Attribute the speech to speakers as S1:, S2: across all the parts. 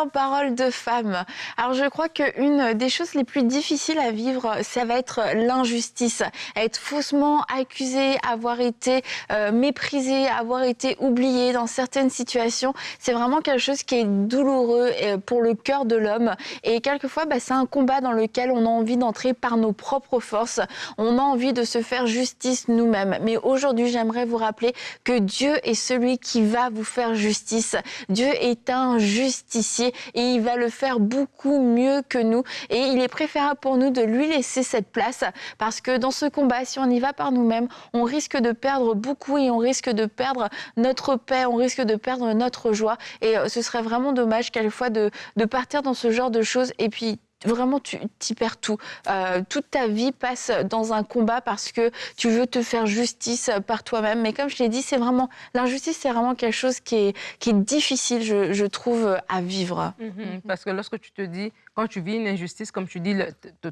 S1: dans Parole de femme. Alors je crois qu'une des choses les plus difficiles à vivre, ça va être l'injustice. Être faussement accusé, avoir été méprisé, avoir été oublié dans certaines situations. C'est vraiment quelque chose qui est douloureux pour le cœur de l'homme. Et quelquefois, c'est un combat dans lequel on a envie d'entrer par nos propres forces. On a envie de se faire justice nous-mêmes. Mais aujourd'hui, j'aimerais vous rappeler que Dieu est celui qui va vous faire justice. Dieu est un justicier et il va le faire beaucoup mieux que nous. Et il est préférable pour nous de lui laisser cette place parce que dans ce combat, si on y va par nous-mêmes, on risque de perdre beaucoup et on risque de perdre notre paix, on risque de perdre notre joie. Et ce serait vraiment dommage quelquefois de partir dans ce genre de choses et puis vraiment, tu y perds tout. Toute ta vie passe dans un combat parce que tu veux te faire justice par toi-même. Mais comme je l'ai dit, c'est vraiment l'injustice, c'est vraiment quelque chose qui est difficile, je trouve, à vivre.
S2: Parce que lorsque tu te dis, quand tu vis une injustice, comme tu dis,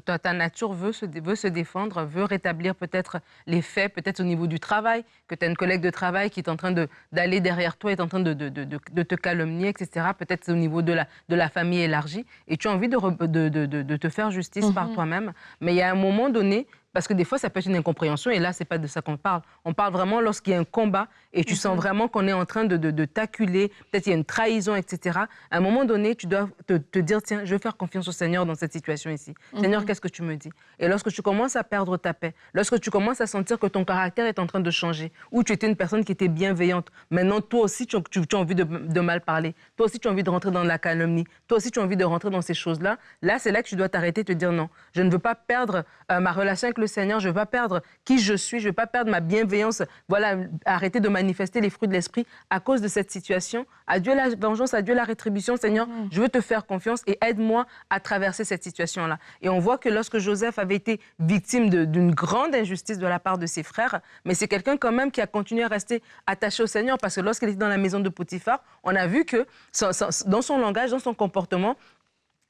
S2: ta nature veut se défendre, veut rétablir peut-être les faits, peut-être au niveau du travail, que tu as une collègue de travail qui est en train d'aller derrière toi, est en train de te calomnier, etc. Peut-être au niveau de la famille élargie. Et tu as envie de te faire justice par toi-même. Mais il y a un moment donné, parce que des fois, ça peut être une incompréhension, et là, ce n'est pas de ça qu'on parle. On parle vraiment lorsqu'il y a un combat, et tu sens vraiment qu'on est en train de t'acculer, peut-être il y a une trahison, etc. À un moment donné, tu dois te dire, tiens, je vais faire confiance au Seigneur dans cette situation ici. Seigneur, qu'est-ce que tu me dis? Et lorsque tu commences à perdre ta paix, lorsque tu commences à sentir que ton caractère est en train de changer, ou tu étais une personne qui était bienveillante, maintenant, toi aussi, tu as envie de mal parler, toi aussi, tu as envie de rentrer dans la calomnie, toi aussi, tu as envie de rentrer dans ces choses-là, là, c'est là que tu dois t'arrêter et te dire, non, je ne veux pas perdre ma relation avec le Seigneur, je ne veux pas perdre qui je suis, je ne veux pas perdre ma bienveillance, voilà, arrêter de manifester les fruits de l'esprit à cause de cette situation. À Dieu la vengeance, à Dieu la rétribution, Seigneur, je veux te faire confiance et aide-moi à traverser cette situation-là. Et on voit que lorsque Joseph avait été victime d'une grande injustice de la part de ses frères, mais c'est quelqu'un quand même qui a continué à rester attaché au Seigneur parce que lorsqu'il était dans la maison de Potiphar, on a vu que dans son langage, dans son comportement,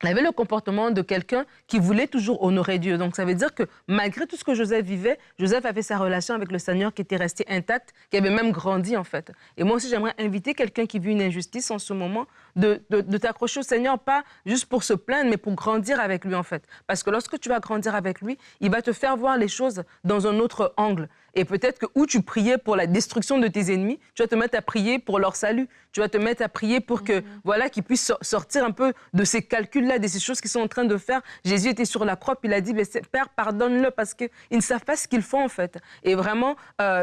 S2: il avait le comportement de quelqu'un qui voulait toujours honorer Dieu. Donc, ça veut dire que malgré tout ce que Joseph vivait, Joseph avait sa relation avec le Seigneur qui était restée intacte, qui avait même grandi, en fait. Et moi aussi, j'aimerais inviter quelqu'un qui vit une injustice en ce moment de t'accrocher au Seigneur, pas juste pour se plaindre, mais pour grandir avec lui, en fait. Parce que lorsque tu vas grandir avec lui, il va te faire voir les choses dans un autre angle. Et peut-être que où tu priais pour la destruction de tes ennemis, tu vas te mettre à prier pour leur salut. Tu vas te mettre à prier pour que, voilà, qu'ils puissent sortir un peu de ces calculs-là, de ces choses qu'ils sont en train de faire. Jésus était sur la croix, puis il a dit, Père, pardonne-le, parce qu'ils ne savent pas ce qu'ils font, en fait. Et vraiment,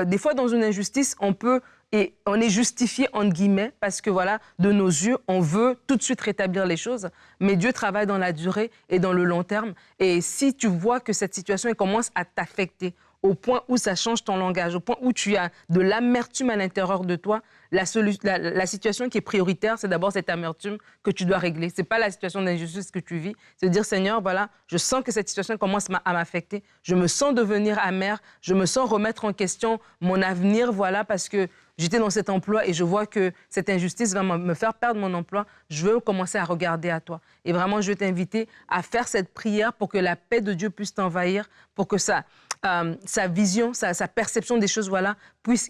S2: des fois, dans une injustice, on est justifié, entre guillemets, parce que, voilà, de nos yeux, on veut tout de suite rétablir les choses. Mais Dieu travaille dans la durée et dans le long terme. Et si tu vois que cette situation elle commence à t'affecter, au point où ça change ton langage, au point où tu as de l'amertume à l'intérieur de toi, la situation qui est prioritaire, c'est d'abord cette amertume que tu dois régler. Ce n'est pas la situation d'injustice que tu vis. C'est de dire, Seigneur, voilà, je sens que cette situation commence à m'affecter. Je me sens devenir amère. Je me sens remettre en question mon avenir, voilà, parce que j'étais dans cet emploi et je vois que cette injustice va me faire perdre mon emploi. Je veux commencer à regarder à toi. Et vraiment, je veux t'inviter à faire cette prière pour que la paix de Dieu puisse t'envahir, pour que sa vision, sa perception des choses, voilà,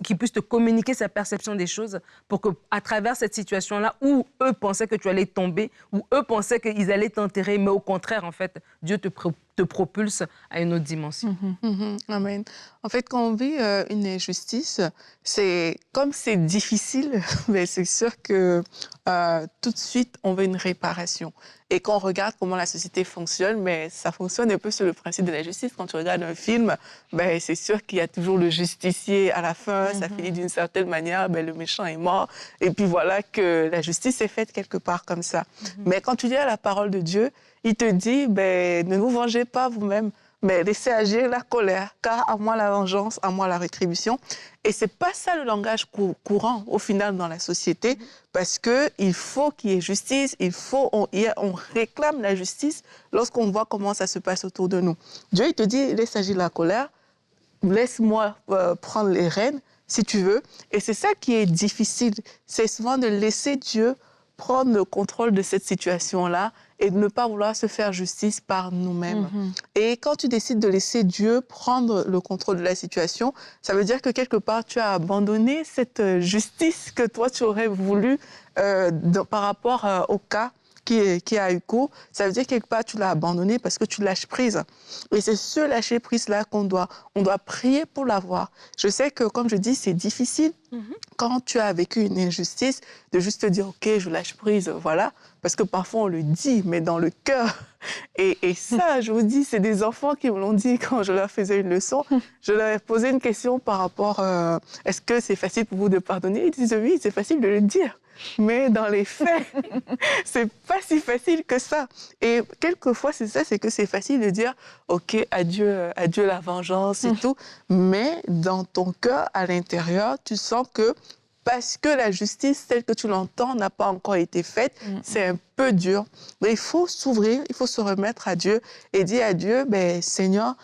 S2: qu'il puisse te communiquer sa perception des choses pour qu'à travers cette situation-là, où eux pensaient que tu allais tomber, où eux pensaient qu'ils allaient t'enterrer, mais au contraire, en fait, Dieu te propulse à une autre dimension.
S3: Amen. En fait, quand on vit une injustice, comme c'est difficile, mais c'est sûr que tout de suite, on veut une réparation. Et quand on regarde comment la société fonctionne, mais ça fonctionne un peu sur le principe de la justice. Quand tu regardes un film, c'est sûr qu'il y a toujours le justicier à la fin, ça finit d'une certaine manière, le méchant est mort. Et puis voilà que la justice est faite quelque part comme ça. Mais quand tu lis la parole de Dieu, il te dit, ne vous vengez pas vous-même, mais laissez agir la colère, car à moi la vengeance, à moi la rétribution. Et c'est pas ça le langage courant, au final, dans la société, parce qu'il faut qu'il y ait justice, on réclame la justice lorsqu'on voit comment ça se passe autour de nous. Dieu, il te dit, laisse agir la colère, laisse-moi prendre les rênes, si tu veux. Et c'est ça qui est difficile, c'est souvent de laisser Dieu prendre le contrôle de cette situation-là et de ne pas vouloir se faire justice par nous-mêmes. Et quand tu décides de laisser Dieu prendre le contrôle de la situation, ça veut dire que quelque part, tu as abandonné cette justice que toi, tu aurais voulu par rapport au cas qui a eu cours, ça veut dire quelque part tu l'as abandonné parce que tu lâches prise. Et c'est ce lâcher prise-là on doit prier pour l'avoir. Je sais que, comme je dis, c'est difficile quand tu as vécu une injustice de juste te dire, OK, je lâche prise, voilà. Parce que parfois on le dit, mais dans le cœur. Et ça, je vous dis, c'est des enfants qui me l'ont dit quand je leur faisais une leçon. Je leur ai posé une question par rapport, est-ce que c'est facile pour vous de pardonner? Ils disent oui, c'est facile de le dire. Mais dans les faits, c'est pas si facile que ça. Et quelquefois, c'est ça, c'est que c'est facile de dire, OK, adieu la vengeance et tout. Mais dans ton cœur, à l'intérieur, tu sens que parce que la justice, telle que tu l'entends, n'a pas encore été faite, c'est un peu dur. Mais il faut s'ouvrir, il faut se remettre à Dieu et dire à Dieu, Seigneur,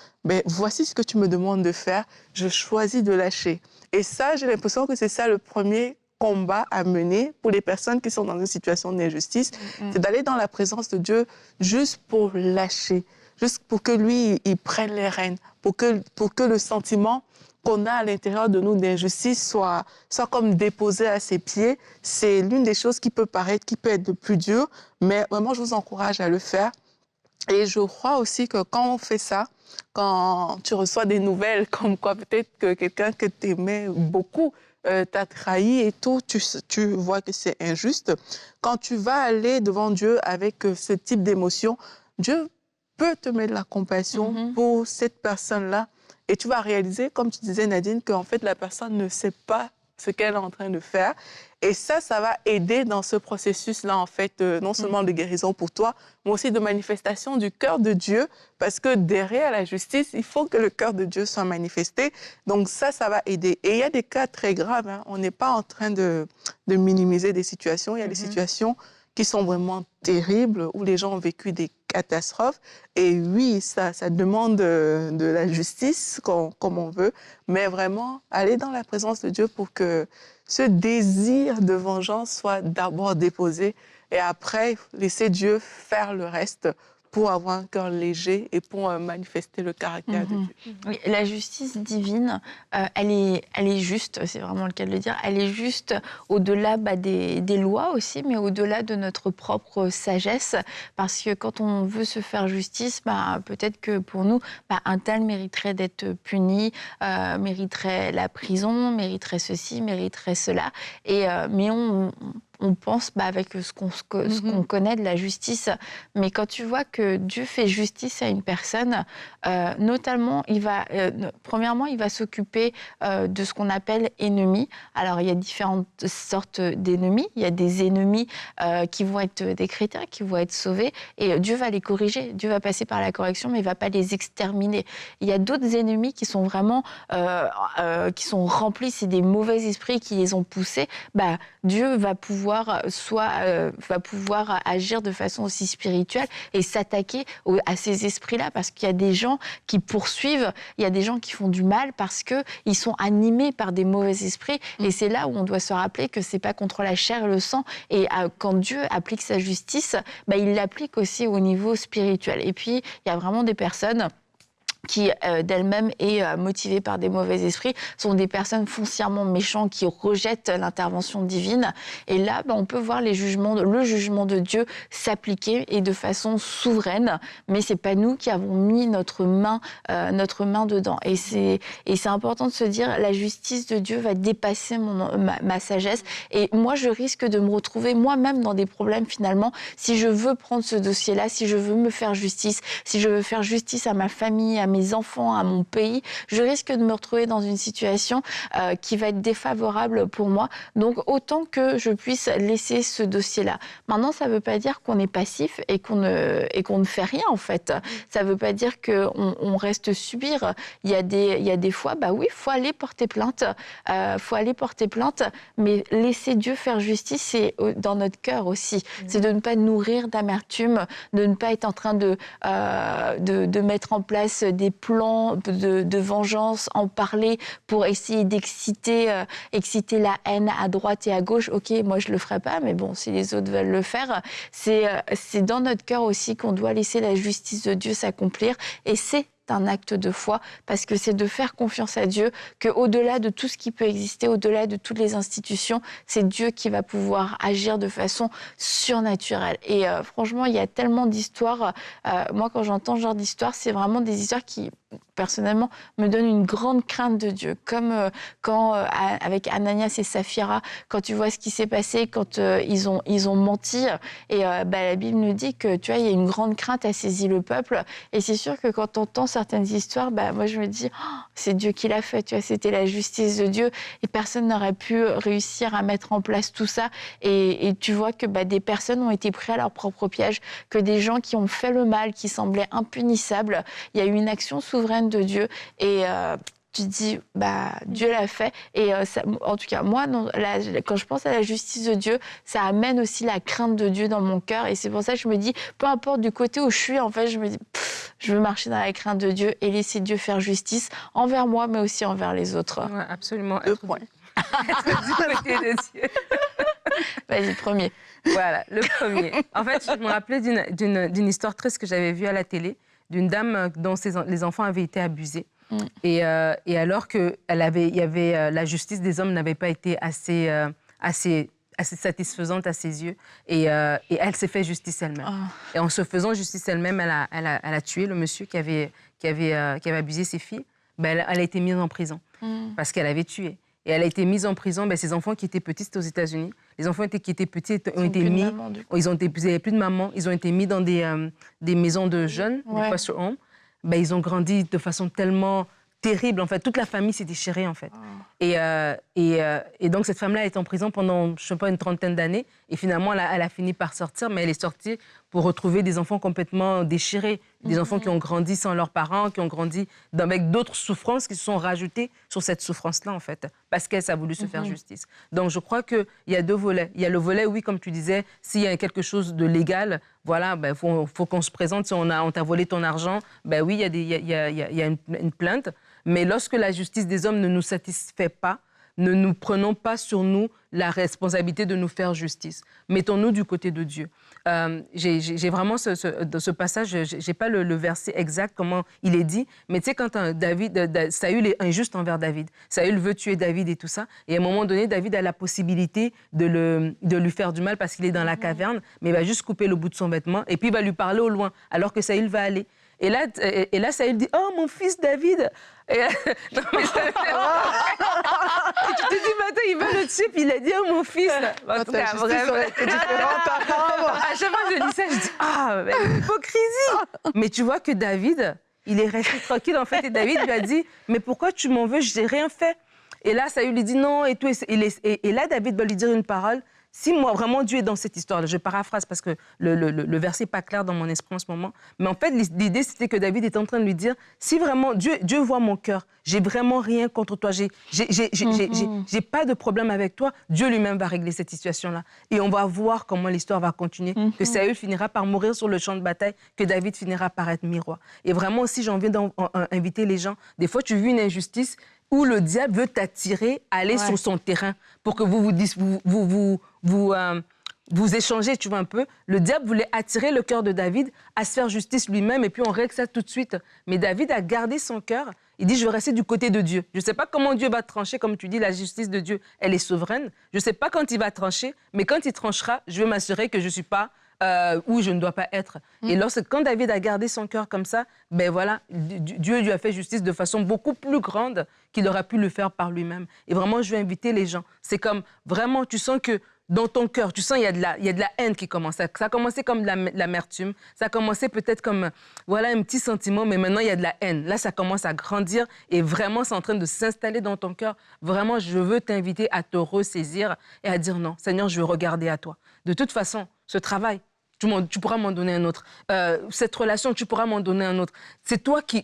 S3: voici ce que tu me demandes de faire, je choisis de lâcher. Et ça, j'ai l'impression que c'est ça le premier combat à mener pour les personnes qui sont dans une situation d'injustice, c'est d'aller dans la présence de Dieu juste pour lâcher, juste pour que lui, il prenne les rênes, pour que le sentiment qu'on a à l'intérieur de nous d'injustice soit comme déposé à ses pieds. C'est l'une des choses qui peut être le plus dur, mais vraiment, je vous encourage à le faire. Et je crois aussi que quand on fait ça, quand tu reçois des nouvelles comme quoi peut-être que quelqu'un que tu aimais beaucoup t'a trahi et tout, tu vois que c'est injuste. Quand tu vas aller devant Dieu avec ce type d'émotion, Dieu peut te mettre de la compassion pour cette personne-là. Et tu vas réaliser, comme tu disais Nadine, qu'en fait la personne ne sait pas ce qu'elle est en train de faire. Et ça va aider dans ce processus-là, en fait, non seulement de guérison pour toi, mais aussi de manifestation du cœur de Dieu, parce que derrière la justice, il faut que le cœur de Dieu soit manifesté. Donc ça va aider. Et il y a des cas très graves, hein. On n'est pas en train de minimiser des situations. Il y a des situations qui sont vraiment terribles, où les gens ont vécu des catastrophes. Et oui, ça demande de la justice, comme on veut, mais vraiment aller dans la présence de Dieu pour que ce désir de vengeance soit d'abord déposé et après laisser Dieu faire le reste pour avoir un cœur léger et pour manifester le caractère de Dieu.
S1: Oui, la justice divine, elle est juste, c'est vraiment le cas de le dire, elle est juste au-delà des lois aussi, mais au-delà de notre propre sagesse, parce que quand on veut se faire justice, peut-être que pour nous, un tel mériterait d'être puni, mériterait la prison, mériterait ceci, mériterait cela, mais on pense avec ce qu'on connaît de la justice. Mais quand tu vois que Dieu fait justice à une personne, notamment, premièrement, il va s'occuper de ce qu'on appelle ennemis. Alors, il y a différentes sortes d'ennemis. Il y a des ennemis qui vont être des chrétiens, qui vont être sauvés, et Dieu va les corriger. Dieu va passer par la correction, mais il ne va pas les exterminer. Il y a d'autres ennemis qui sont vraiment qui sont remplis, c'est des mauvais esprits qui les ont poussés. Dieu va pouvoir agir de façon aussi spirituelle et s'attaquer à ces esprits-là, parce qu'il y a des gens qui poursuivent, il y a des gens qui font du mal parce qu'ils sont animés par des mauvais esprits. Et c'est là où on doit se rappeler que c'est pas contre la chair et le sang. Et quand Dieu applique sa justice, il l'applique aussi au niveau spirituel. Et puis, il y a vraiment des personnes qui d'elles-mêmes est motivée par des mauvais esprits, sont des personnes foncièrement méchantes qui rejettent l'intervention divine. Et là, on peut voir le jugement de Dieu s'appliquer et de façon souveraine, mais c'est pas nous qui avons mis notre main dedans. Et c'est important de se dire, la justice de Dieu va dépasser ma sagesse. Et moi, je risque de me retrouver moi-même dans des problèmes finalement, si je veux prendre ce dossier-là, si je veux me faire justice, si je veux faire justice à ma famille, à mes enfants, à mon pays, je risque de me retrouver dans une situation qui va être défavorable pour moi. Donc, autant que je puisse laisser ce dossier-là. Maintenant, ça ne veut pas dire qu'on est passif et qu'on ne fait rien, en fait. Ça ne veut pas dire qu'on reste subir. Il y a des fois, oui, il faut aller porter plainte. Mais laisser Dieu faire justice, c'est dans notre cœur aussi. C'est de ne pas nourrir d'amertume, de ne pas être en train de mettre en place des plans de vengeance, en parler pour essayer d'exciter la haine à droite et à gauche. Ok, moi je le ferai pas, mais bon, si les autres veulent le faire, c'est dans notre cœur aussi qu'on doit laisser la justice de Dieu s'accomplir. Et c'est un acte de foi, parce que c'est de faire confiance à Dieu, qu'au-delà de tout ce qui peut exister, au-delà de toutes les institutions, c'est Dieu qui va pouvoir agir de façon surnaturelle. Et franchement, il y a tellement d'histoires. Moi, quand j'entends ce genre d'histoires, c'est vraiment des histoires qui, personnellement, me donnent une grande crainte de Dieu. Comme quand, avec Ananias et Saphira, quand tu vois ce qui s'est passé, quand ils ont menti, et la Bible nous dit que, tu vois, il y a une grande crainte a saisi le peuple. Et c'est sûr que quand on entend certaines histoires, moi, je me dis, oh, c'est Dieu qui l'a fait, tu vois, c'était la justice de Dieu, et personne n'aurait pu réussir à mettre en place tout ça. Et tu vois que des personnes ont été prises à leur propre piège, que des gens qui ont fait le mal, qui semblaient impunissables, il y a eu une action souveraine de Dieu, et tu te dis, Dieu l'a fait. Et ça, en tout cas, moi, quand je pense à la justice de Dieu, ça amène aussi la crainte de Dieu dans mon cœur. Et c'est pour ça que je me dis, peu importe du côté où je suis, en fait, je me dis, je veux marcher dans la crainte de Dieu et laisser Dieu faire justice envers moi, mais aussi envers les autres.
S2: Ouais, absolument.
S3: Deux points.
S2: Être du côté de Dieu.
S1: Vas-y, premier.
S2: Voilà, le premier. En fait, je me rappelais d'une histoire triste que j'avais vue à la télé, d'une dame dont les enfants avaient été abusés. Et alors que la justice des hommes n'avait pas été assez satisfaisante à ses yeux, et elle s'est fait justice elle-même. Et en se faisant justice elle-même, elle a tué le monsieur qui avait abusé ses filles. Elle a été mise en prison parce qu'elle avait tué. Et elle a été mise en prison. Ses enfants qui étaient petits, c'était aux États-Unis. Les enfants qui étaient petits ont été mis. Ils n'avaient plus de maman. Ils ont été mis dans des maisons de jeunes, des foster homes. Ils ont grandi de façon tellement terrible. En fait, toute la famille s'est déchirée, en fait. Et donc, cette femme-là est en prison pendant, je ne sais pas, une trentaine d'années. Et finalement, elle a fini par sortir, mais elle est sortie pour retrouver des enfants complètement déchirés. Des enfants qui ont grandi sans leurs parents, qui ont grandi avec d'autres souffrances qui se sont rajoutées sur cette souffrance-là, en fait, parce qu'elle a voulu se faire justice. Donc, je crois qu'il y a deux volets. Il y a le volet, oui, comme tu disais, s'il y a quelque chose de légal, voilà, faut qu'on se présente. Si on t'a volé ton argent, oui, il y a une plainte. Mais lorsque la justice des hommes ne nous satisfait pas, ne nous prenons pas sur nous la responsabilité de nous faire justice. Mettons-nous du côté de Dieu. J'ai vraiment ce passage, je n'ai pas le verset exact, comment il est dit, mais tu sais, quand Saül est injuste envers David, Saül veut tuer David et tout ça, et à un moment donné, David a la possibilité de lui faire du mal parce qu'il est dans la caverne, mais il va juste couper le bout de son vêtement, et puis il va lui parler au loin, alors que Saül va aller. Et là, Saül dit « Oh, mon fils David !» Non, mais ça fait... Et tu te dis, attends, il va le tuer, puis il a dit « Oh, mon fils !» En tout cas, vraiment... À chaque fois que je dis ça, je dis « Ah, l'hypocrisie !» Mais tu vois que David, il est resté tranquille, en fait, et David lui a dit « Mais pourquoi tu m'en veux? Je n'ai rien fait. » Et là, Saül lui dit « Non, et tout. » Et là, David va lui dire une parole. Si moi, vraiment, Dieu est dans cette histoire-là, je paraphrase parce que le verset n'est pas clair dans mon esprit en ce moment, mais en fait, l'idée, c'était que David est en train de lui dire, si vraiment, Dieu voit mon cœur, j'ai vraiment rien contre toi, j'ai pas de problème avec toi, Dieu lui-même va régler cette situation-là. Et on va voir comment l'histoire va continuer, que Saül finira par mourir sur le champ de bataille, que David finira par être miroir. Et vraiment aussi, j'ai envie d'inviter les gens, des fois, tu vis une injustice, où le diable veut t'attirer à aller sur son terrain pour que vous échangez, tu vois, un peu. Le diable voulait attirer le cœur de David à se faire justice lui-même et puis on règle ça tout de suite. Mais David a gardé son cœur. Il dit, je vais rester du côté de Dieu. Je ne sais pas comment Dieu va trancher, comme tu dis, la justice de Dieu, elle est souveraine. Je ne sais pas quand il va trancher, mais quand il tranchera, je vais m'assurer que je ne suis pas où je ne dois pas être. Et quand David a gardé son cœur comme ça, voilà, Dieu lui a fait justice de façon beaucoup plus grande qu'il aurait pu le faire par lui-même. Et vraiment, je veux inviter les gens. C'est comme, vraiment, tu sens que dans ton cœur, tu sens qu'il y a de la haine qui commence. Ça a commencé comme de l'amertume, ça a commencé peut-être comme, voilà, un petit sentiment, mais maintenant, il y a de la haine. Là, ça commence à grandir et vraiment, c'est en train de s'installer dans ton cœur. Vraiment, je veux t'inviter à te ressaisir et à dire non, Seigneur, je veux regarder à toi. De toute façon, ce travail, tu pourras m'en donner un autre. Cette relation, tu pourras m'en donner un autre. C'est toi qui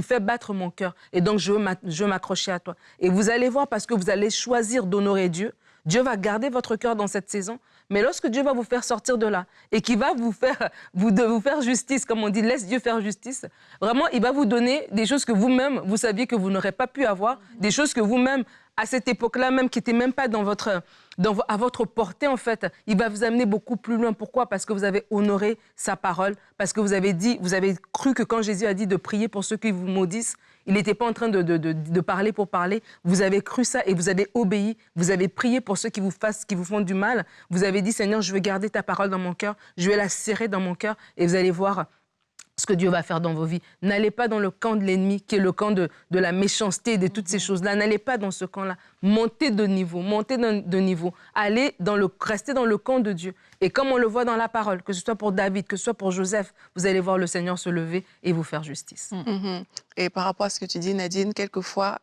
S2: fais battre mon cœur. Et donc, je veux m'accrocher à toi. Et vous allez voir, parce que vous allez choisir d'honorer Dieu, Dieu va garder votre cœur dans cette saison. Mais lorsque Dieu va vous faire sortir de là et qu'il va vous faire justice, comme on dit, laisse Dieu faire justice, vraiment, il va vous donner des choses que vous-même, vous saviez que vous n'aurez pas pu avoir, des choses que vous-même, à cette époque-là même, qui n'était même pas à votre portée, en fait, il va vous amener beaucoup plus loin. Pourquoi? Parce que vous avez honoré sa parole, parce que vous avez cru que quand Jésus a dit de prier pour ceux qui vous maudissent, il n'était pas en train de parler pour parler. Vous avez cru ça et vous avez obéi. Vous avez prié pour ceux qui vous font du mal. Vous avez dit, Seigneur, je veux garder ta parole dans mon cœur. Je vais la serrer dans mon cœur et vous allez voir ce que Dieu va faire dans vos vies. N'allez pas dans le camp de l'ennemi, qui est le camp de la méchanceté, de toutes ces choses-là. N'allez pas dans ce camp-là. Montez de niveau, restez dans le camp de Dieu. Et comme on le voit dans la parole, que ce soit pour David, que ce soit pour Joseph, vous allez voir le Seigneur se lever et vous faire justice.
S3: Et par rapport à ce que tu dis, Nadine, quelquefois,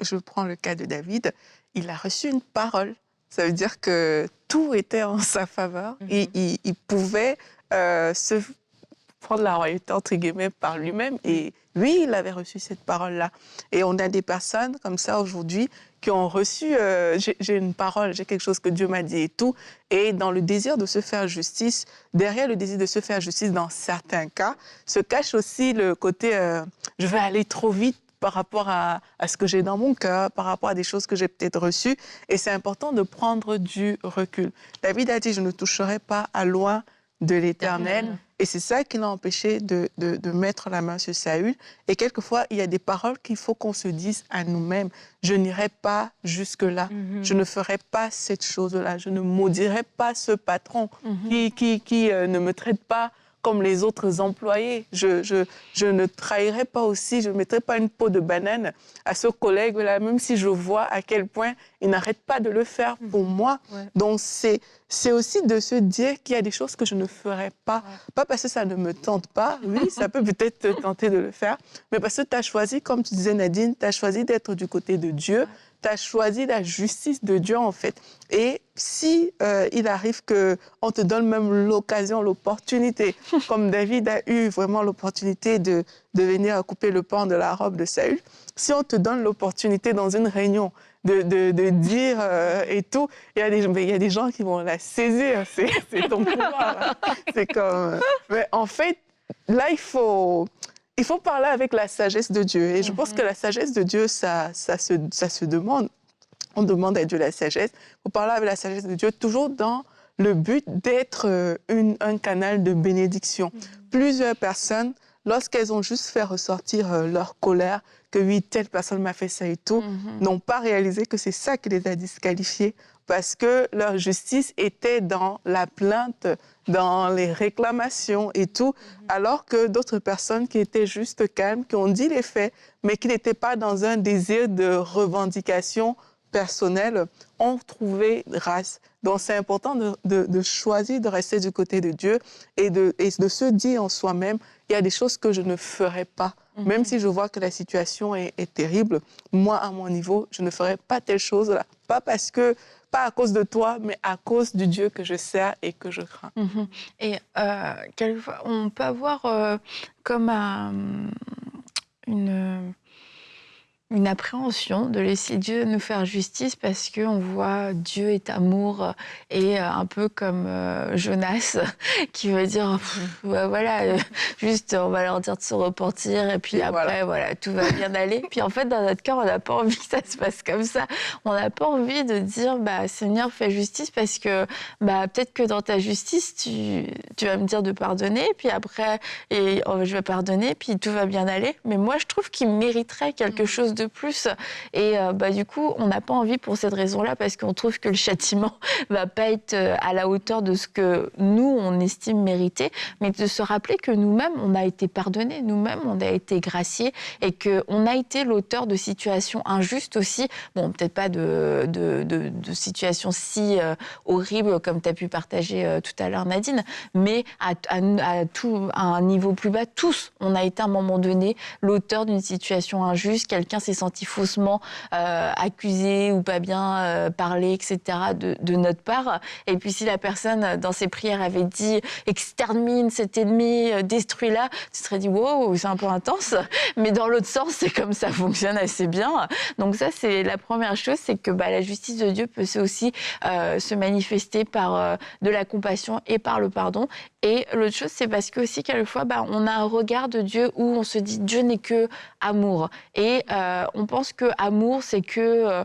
S3: je prends le cas de David, il a reçu une parole. Ça veut dire que tout était en sa faveur. Il pouvait se prendre la royauté, entre guillemets, par lui-même. Et lui, il avait reçu cette parole-là. Et on a des personnes comme ça aujourd'hui qui ont reçu, j'ai une parole, j'ai quelque chose que Dieu m'a dit et tout. Et dans le désir de se faire justice, derrière le désir de se faire justice, dans certains cas, se cache aussi le côté je vais aller trop vite par rapport à ce que j'ai dans mon cœur, par rapport à des choses que j'ai peut-être reçues. Et c'est important de prendre du recul. David a dit, je ne toucherai pas à loin de l'Éternel. Et c'est ça qui l'a empêché de mettre la main sur Saül. Et quelquefois, il y a des paroles qu'il faut qu'on se dise à nous-mêmes. Je n'irai pas jusque-là. Je ne ferai pas cette chose-là. Je ne maudirai pas ce patron qui ne me traite pas comme les autres employés. Je ne trahirai pas aussi, je ne mettrai pas une peau de banane à ce collègue-là, même si je vois à quel point il n'arrête pas de le faire pour moi. Ouais. Donc, c'est aussi de se dire qu'il y a des choses que je ne ferai pas. Ouais. Pas parce que ça ne me tente pas, oui, ça peut peut-être te tenter de le faire, mais parce que tu as choisi, comme tu disais Nadine, tu as choisi d'être du côté de Dieu. Ouais. Tu as choisi la justice de Dieu, en fait. Et si il arrive qu'on te donne même l'occasion, l'opportunité, comme David a eu vraiment l'opportunité de venir couper le pan de la robe de Saül, si on te donne l'opportunité dans une réunion de dire et tout, il y a des gens qui vont la saisir, c'est ton pouvoir. C'est comme... Mais en fait, là, il faut parler avec la sagesse de Dieu. Et je pense que la sagesse de Dieu, ça se demande. On demande à Dieu la sagesse. Il faut parler avec la sagesse de Dieu, toujours dans le but d'être un canal de bénédiction. Plusieurs personnes, lorsqu'elles ont juste fait ressortir leur colère, que oui, telle personne m'a fait ça et tout, n'ont pas réalisé que c'est ça qui les a disqualifiés, parce que leur justice était dans la plainte, dans les réclamations et tout, alors que d'autres personnes qui étaient juste calmes, qui ont dit les faits, mais qui n'étaient pas dans un désir de revendication personnelle, ont trouvé grâce. Donc c'est important de choisir de rester du côté de Dieu et de se dire en soi-même, il y a des choses que je ne ferai pas. Même si je vois que la situation est terrible, moi, à mon niveau, je ne ferai pas telle chose-là. Pas à cause de toi, mais à cause du Dieu que je sers et que je crains.
S1: Et quelquefois, on peut avoir comme une appréhension de laisser Dieu nous faire justice parce qu'on voit Dieu est amour et un peu comme Jonas qui veut dire voilà, juste on va leur dire de se repentir et puis après voilà, tout va bien aller. Puis en fait dans notre cœur on n'a pas envie que ça se passe comme ça. On n'a pas envie de dire Seigneur fais justice parce que peut-être que dans ta justice tu vas me dire de pardonner puis après je vais pardonner puis tout va bien aller. Mais moi je trouve qu'il mériterait quelque chose de plus. Et du coup, on n'a pas envie pour cette raison-là parce qu'on trouve que le châtiment va pas être à la hauteur de ce que nous, on estime mériter, mais de se rappeler que nous-mêmes, on a été pardonnés, nous-mêmes, on a été graciés et qu'on a été l'auteur de situations injustes aussi. Bon, peut-être pas de situations si horribles comme tu as pu partager tout à l'heure, Nadine, mais à un niveau plus bas, tous, on a été à un moment donné l'auteur d'une situation injuste, quelqu'un s'est senti faussement accusé ou pas bien parlé, etc. de notre part. Et puis si la personne, dans ses prières, avait dit « extermine cet ennemi, détruis-la », tu te serais dit « wow, c'est un peu intense ». Mais dans l'autre sens, c'est comme ça fonctionne assez bien. Donc ça, c'est la première chose, c'est que la justice de Dieu peut aussi se manifester par de la compassion et par le pardon. Et l'autre chose, c'est parce que aussi, quelquefois, on a un regard de Dieu où on se dit « Dieu n'est que amour ». Et on pense que amour, c'est que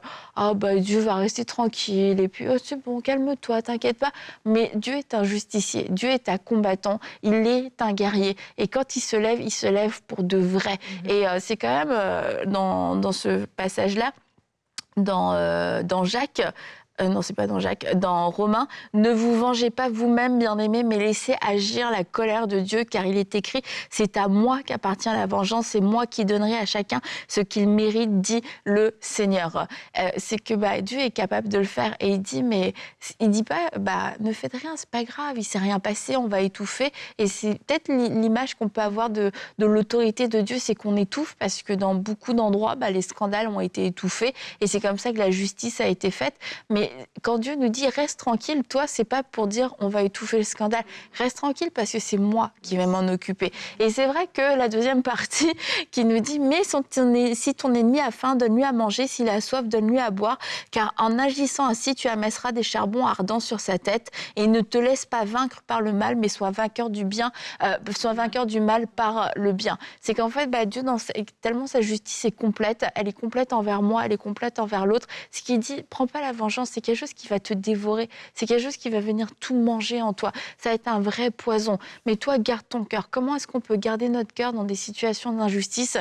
S1: Dieu va rester tranquille et puis c'est bon, calme-toi, t'inquiète pas. Mais Dieu est un justicier, Dieu est un combattant, il est un guerrier. Et quand il se lève pour de vrai. Et c'est quand même dans ce passage-là, dans Jacques. Non, c'est pas dans Jacques, dans Romains, ne vous vengez pas vous-même, bien-aimés, mais laissez agir la colère de Dieu, car il est écrit, c'est à moi qu'appartient la vengeance, c'est moi qui donnerai à chacun ce qu'il mérite, dit le Seigneur. C'est que Dieu est capable de le faire, et il dit pas, ne faites rien, c'est pas grave, il s'est rien passé, on va étouffer. Et c'est peut-être l'image qu'on peut avoir de l'autorité de Dieu, c'est qu'on étouffe, parce que dans beaucoup d'endroits, les scandales ont été étouffés, et c'est comme ça que la justice a été faite. Mais quand Dieu nous dit « reste tranquille », toi, c'est pas pour dire « on va étouffer le scandale ». Reste tranquille parce que c'est moi qui vais m'en occuper. Et c'est vrai que la deuxième partie qui nous dit « mais si ton ennemi a faim, donne-lui à manger, s'il a soif, donne-lui à boire, car en agissant ainsi, tu amasseras des charbons ardents sur sa tête et ne te laisse pas vaincre par le mal, mais sois vainqueur du mal par le bien ». C'est qu'en fait, Dieu, tellement sa justice est complète, elle est complète envers moi, elle est complète envers l'autre. Ce qu'il dit, prends pas la vengeance, c'est quelque chose qui va te dévorer, c'est quelque chose qui va venir tout manger en toi. Ça va être un vrai poison. Mais toi, garde ton cœur. Comment est-ce qu'on peut garder notre cœur dans des situations d'injustice ?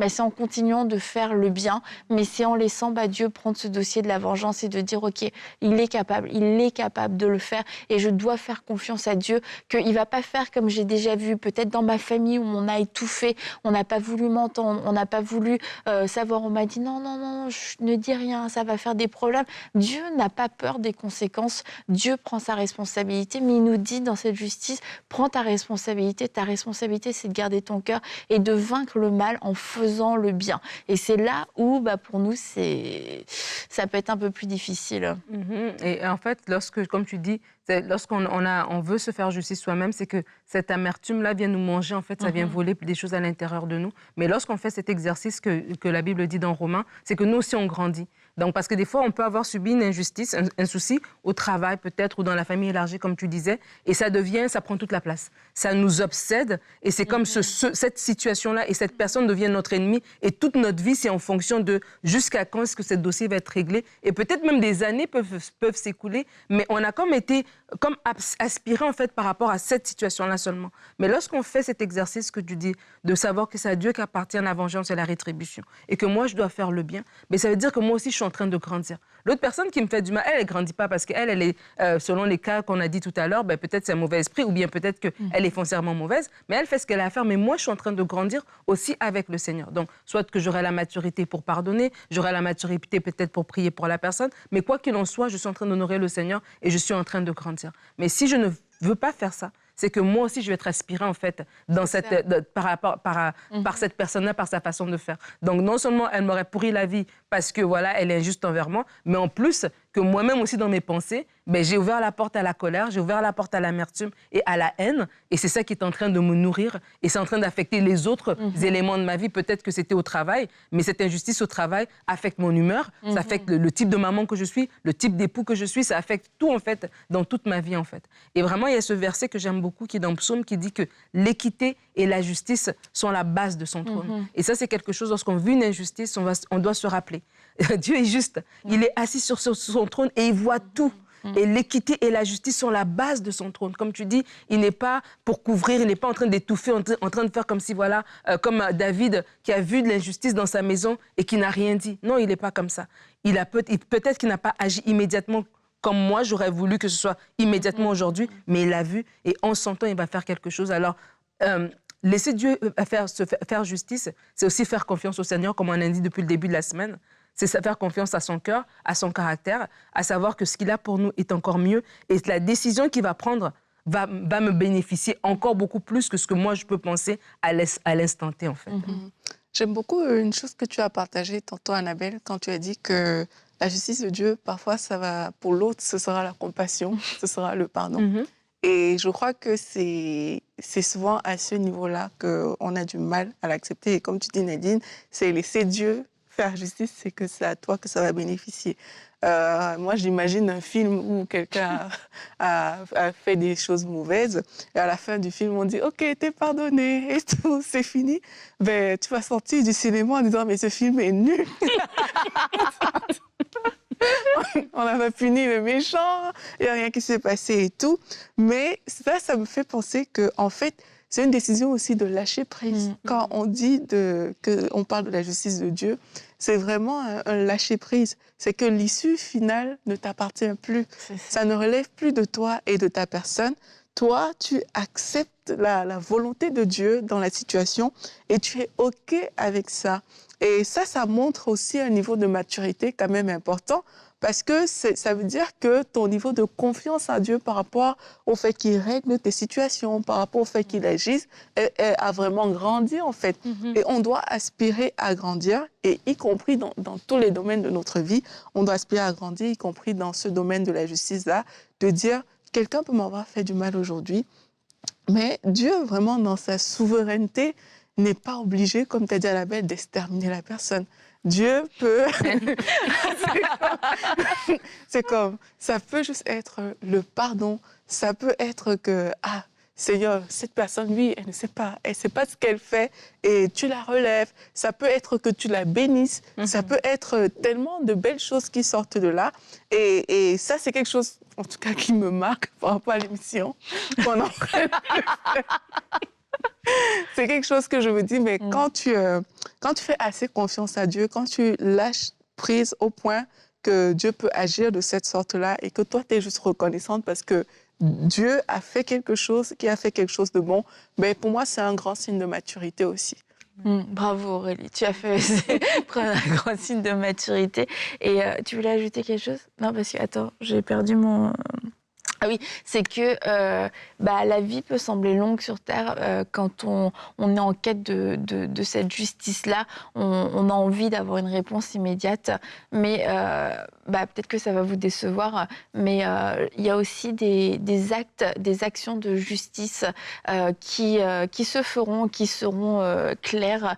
S1: C'est en continuant de faire le bien, mais c'est en laissant Dieu prendre ce dossier de la vengeance et de dire, OK, il est capable de le faire et je dois faire confiance à Dieu, qu'il ne va pas faire comme j'ai déjà vu, peut-être dans ma famille où on a étouffé, on n'a pas voulu m'entendre, on n'a pas voulu savoir, on m'a dit non, je ne dis rien, ça va faire des problèmes. Dieu n'a pas peur des conséquences. Dieu prend sa responsabilité, mais il nous dit dans cette justice, prends ta responsabilité. Ta responsabilité, c'est de garder ton cœur et de vaincre le mal en faisant le bien. Et c'est là où, pour nous, ça peut être un peu plus difficile.
S2: Et en fait, comme tu dis, lorsqu'on veut se faire justice soi-même, c'est que cette amertume-là vient nous manger, en fait, ça vient voler des choses à l'intérieur de nous. Mais lorsqu'on fait cet exercice que la Bible dit dans Romains, c'est que nous aussi, on grandit. Donc, parce que des fois, on peut avoir subi une injustice, un souci au travail peut-être ou dans la famille élargie, comme tu disais, et ça prend toute la place. Ça nous obsède et c'est comme cette situation-là et cette personne devient notre ennemi et toute notre vie, c'est en fonction de jusqu'à quand est-ce que ce dossier va être réglé. Et peut-être même des années peuvent s'écouler, mais on a été aspiré en fait par rapport à cette situation-là seulement. Mais lorsqu'on fait cet exercice que tu dis, de savoir que c'est à Dieu qu'appartient la vengeance et la rétribution et que moi, je dois faire le bien, mais ça veut dire que moi aussi, je suis en train de grandir. L'autre personne qui me fait du mal, elle ne grandit pas parce qu'elle est, selon les cas qu'on a dit tout à l'heure, peut-être c'est un mauvais esprit ou bien peut-être qu'elle est foncièrement mauvaise, mais elle fait ce qu'elle a à faire. Mais moi, je suis en train de grandir aussi avec le Seigneur. Donc, soit que j'aurai la maturité pour pardonner, j'aurai la maturité peut-être pour prier pour la personne, mais quoi qu'il en soit, je suis en train d'honorer le Seigneur et je suis en train de grandir. Mais si je ne veux pas faire ça, c'est que moi aussi, je vais être aspirée, en fait, par cette personne-là, par sa façon de faire. Donc, non seulement elle m'aurait pourri la vie parce que, voilà, elle est injuste envers moi, mais en plus, que moi-même aussi, dans mes pensées, j'ai ouvert la porte à la colère, j'ai ouvert la porte à l'amertume et à la haine. Et c'est ça qui est en train de me nourrir et c'est en train d'affecter les autres éléments de ma vie. Peut-être que c'était au travail, mais cette injustice au travail affecte mon humeur, ça affecte le type de maman que je suis, le type d'époux que je suis, ça affecte tout, en fait, dans toute ma vie, en fait. Et vraiment, il y a ce verset que j'aime beaucoup qui est dans Psaume qui dit que l'équité et la justice sont la base de son trône. Et ça, c'est quelque chose, lorsqu'on vit une injustice, on doit se rappeler. Dieu est juste, il est assis sur son trône et il voit tout. Et l'équité et la justice sont la base de son trône. Comme tu dis, il n'est pas pour couvrir, il n'est pas en train d'étouffer, en train de faire comme si, voilà, comme David qui a vu de l'injustice dans sa maison et qui n'a rien dit. Non, il n'est pas comme ça. Peut-être qu'il n'a pas agi immédiatement comme moi, j'aurais voulu que ce soit immédiatement aujourd'hui, mais il l'a vu et en son temps, il va faire quelque chose. Alors, laisser Dieu faire justice, c'est aussi faire confiance au Seigneur, comme on a dit depuis le début de la semaine. C'est faire confiance à son cœur, à son caractère, à savoir que ce qu'il a pour nous est encore mieux. Et la décision qu'il va prendre va me bénéficier encore beaucoup plus que ce que moi, je peux penser à l'instant T, en fait.
S3: J'aime beaucoup une chose que tu as partagée tantôt, Annabelle, quand tu as dit que la justice de Dieu, parfois, ça va pour l'autre, ce sera la compassion, ce sera le pardon. Et je crois que c'est souvent à ce niveau-là qu'on a du mal à l'accepter. Et comme tu dis, Nadine, c'est laisser Dieu faire justice, c'est que c'est à toi que ça va bénéficier. Moi, j'imagine un film où quelqu'un a fait des choses mauvaises et à la fin du film, on dit « Ok, t'es pardonné et tout, c'est fini ». Ben, tu vas sortir du cinéma en disant « Mais ce film est nul ». On avait puni le méchant, il n'y a rien qui s'est passé et tout. Mais ça me fait penser que, en fait, c'est une décision aussi de lâcher prise. Quand on dit qu'on parle de la justice de Dieu, c'est vraiment un lâcher prise. C'est que l'issue finale ne t'appartient plus. Ça ne relève plus de toi et de ta personne. Toi, tu acceptes la volonté de Dieu dans la situation et tu es OK avec ça. Et ça montre aussi un niveau de maturité quand même important parce que ça veut dire que ton niveau de confiance en Dieu par rapport au fait qu'il règle tes situations, par rapport au fait qu'il agisse, a vraiment grandi en fait. Et on doit aspirer à grandir, et y compris dans tous les domaines de notre vie, on doit aspirer à grandir, y compris dans ce domaine de la justice-là, de dire quelqu'un peut m'avoir fait du mal aujourd'hui, mais Dieu, vraiment, dans sa souveraineté, n'est pas obligé, comme tu as dit à la belle, d'exterminer la personne. Dieu peut... c'est comme, ça peut juste être le pardon. Ça peut être que, ah, Seigneur, cette personne, lui, elle sait pas ce qu'elle fait et tu la relèves. Ça peut être que tu la bénisses. Ça peut être tellement de belles choses qui sortent de là. Et ça, c'est quelque chose, en tout cas, qui me marque par rapport à l'émission qu'on est en train de faire. C'est quelque chose que je me dis, mais quand tu fais assez confiance à Dieu, quand tu lâches prise au point que Dieu peut agir de cette sorte-là et que toi, tu es juste reconnaissante parce que Dieu a fait quelque chose, qui a fait quelque chose de bon, mais pour moi, c'est un grand signe de maturité aussi.
S1: Bravo Aurélie, tu as fait un grand signe de maturité. Et tu voulais ajouter quelque chose? Non, parce que, attends, j'ai perdu mon... Ah oui, c'est que la vie peut sembler longue sur Terre quand on est en quête de cette justice-là. On a envie d'avoir une réponse immédiate, mais peut-être que ça va vous décevoir, mais il y a aussi des actes, des actions de justice qui se feront, qui seront clairs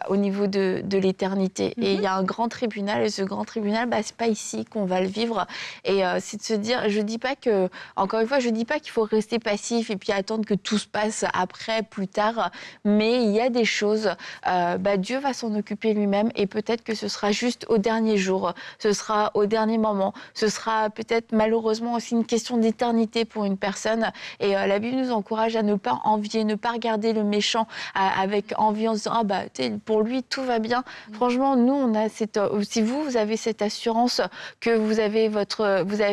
S1: au niveau de l'éternité. Et il y a un grand tribunal, et ce grand tribunal, c'est pas ici qu'on va le vivre. Et c'est de se dire, je dis pas que... Encore une fois, je ne dis pas qu'il faut rester passif et puis attendre que tout se passe après, plus tard, mais il y a des choses, Dieu va s'en occuper lui-même et peut-être que ce sera juste au dernier jour, ce sera au dernier moment, ce sera peut-être malheureusement aussi une question d'éternité pour une personne. Et la Bible nous encourage à ne pas envier, ne pas regarder le méchant avec envie en se disant pour lui tout va bien. Franchement, nous on a si vous avez cette assurance que vous avez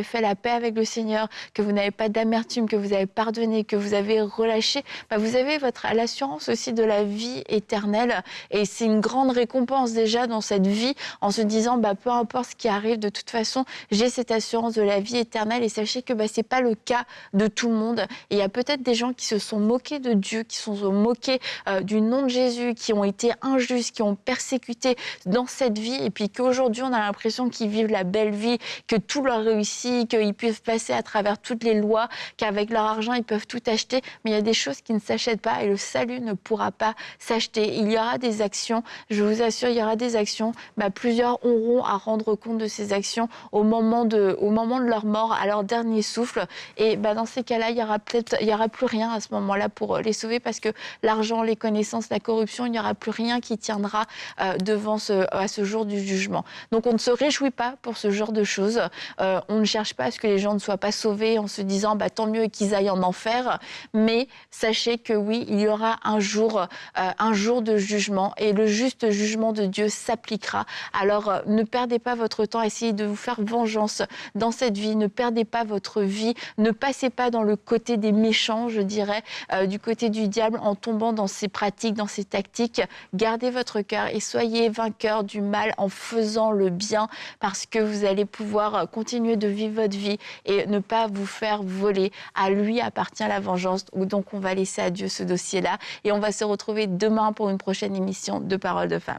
S1: fait la paix avec le Seigneur, que vous n'avez pas d'amertume, que vous avez pardonné, que vous avez relâché, vous avez l'assurance aussi de la vie éternelle. Et c'est une grande récompense déjà dans cette vie, en se disant, peu importe ce qui arrive, de toute façon, j'ai cette assurance de la vie éternelle. Et sachez que ce n'est pas le cas de tout le monde. Et il y a peut-être des gens qui se sont moqués de Dieu, qui se sont moqués du nom de Jésus, qui ont été injustes, qui ont persécuté dans cette vie, et puis qu'aujourd'hui, on a l'impression qu'ils vivent la belle vie, que tout leur réussit, qu'ils puissent passer à travers toutes les lois, qu'avec leur argent, ils peuvent tout acheter. Mais il y a des choses qui ne s'achètent pas et le salut ne pourra pas s'acheter. Il y aura des actions, je vous assure, il y aura des actions. Plusieurs auront à rendre compte de ces actions au moment de leur mort, à leur dernier souffle. Et dans ces cas-là, il y aura plus rien à ce moment-là pour les sauver parce que l'argent, les connaissances, la corruption, il n'y aura plus rien qui tiendra à ce jour du jugement. Donc on ne se réjouit pas pour ce genre de choses. On ne cherche pas à ce que les gens ne soient pas sauvés en se disant tant mieux qu'ils aillent en enfer, mais sachez que oui, il y aura un jour de jugement et le juste jugement de Dieu s'appliquera. Alors ne perdez pas votre temps à essayer de vous faire vengeance dans cette vie, ne perdez pas votre vie, ne passez pas dans le côté des méchants, je dirais, du côté du diable en tombant dans ses pratiques, dans ses tactiques. Gardez votre cœur et soyez vainqueurs du mal en faisant le bien parce que vous allez pouvoir continuer de vivre votre vie et ne pas vous faire voler. À lui appartient la vengeance. Donc on va laisser à Dieu ce dossier-là et on va se retrouver demain pour une prochaine émission de Paroles de Femmes.